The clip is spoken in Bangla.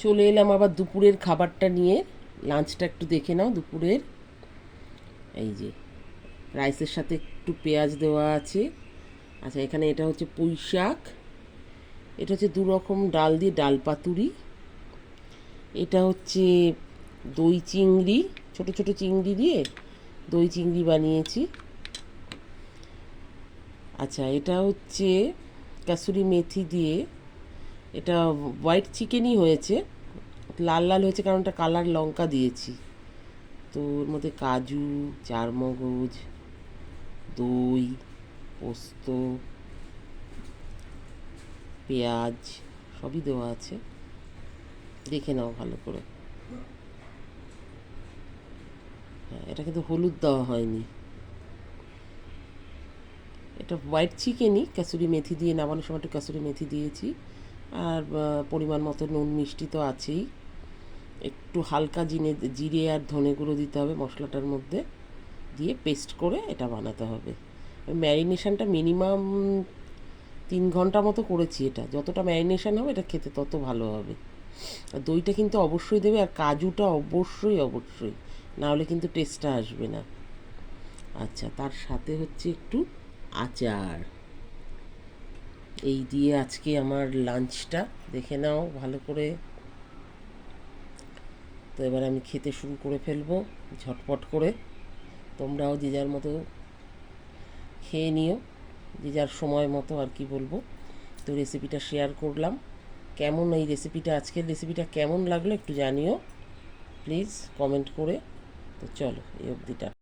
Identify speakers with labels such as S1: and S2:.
S1: চলে এলাম আবার দুপুরের খাবারটা নিয়ে। লাঞ্চটা একটু দেখে নাও দুপুরের। এই যে রাইসের সাথে একটু পেঁয়াজ দেওয়া আছে। আচ্ছা, এখানে এটা হচ্ছে পুঁই শাক, এটা হচ্ছে দু রকম ডাল দিয়ে ডাল পাতুরি, এটা হচ্ছে দই চিংড়ি, ছোট ছোট চিংড়ি দিয়ে দই চিংড়ি বানিয়েছি। আচ্ছা, এটা হচ্ছে কাসুরি মেথি দিয়ে, এটা হোয়াইট চিকেনই হয়েছে, লাল লাল হয়েছে কারণ এটা কালার লঙ্কা দিয়েছি। তো ওর মধ্যে কাজু, চারমগজ, দই, পোস্ত, পেঁয়াজ সবই দেওয়া আছে, দেখে নাও ভালো করে। হ্যাঁ, এটা কিন্তু হলুদ দেওয়া হয়নি। এটা হোয়াইট চিকেনই, কাসুরি মেথি দিয়ে নামানোর সময় একটু কাসুরি মেথি দিয়েছি। আর পরিমাণ মতো নুন মিষ্টি তো আছেই। একটু হালকা জিরে আর ধনে গুঁড়ো দিতে হবে মশলাটার মধ্যে, দিয়ে পেস্ট করে এটা বানাতে হবে। ম্যারিনেশনটা মিনিমাম 3 ঘন্টা মতো করেছি। এটা যতটা ম্যারিনেশন হবে এটা খেতে তত ভালো হবে। আর দইটা কিন্তু অবশ্যই দেবে, আর কাজুটা অবশ্যই অবশ্যই, না হলে কিন্তু টেস্টটা আসবে না। আচ্ছা, তার সাথে হচ্ছে একটু আচার। এই দিয়ে আজকে আমার লাঞ্চটা দেখে নাও ভালো করে। তো এবার আমি খেতে শুরু করে ফেলবো ঝটপট করে। তোমরাও যে যার মতো খেয়ে নিও, যে যার সময় মতো, আর কি বলবো। তো রেসিপিটা শেয়ার করলাম। কেমন এই রেসিপিটা, আজকের রেসিপিটা কেমন লাগলো একটু জানিও প্লিজ কমেন্ট করে। তো চলো এই অবধিটা।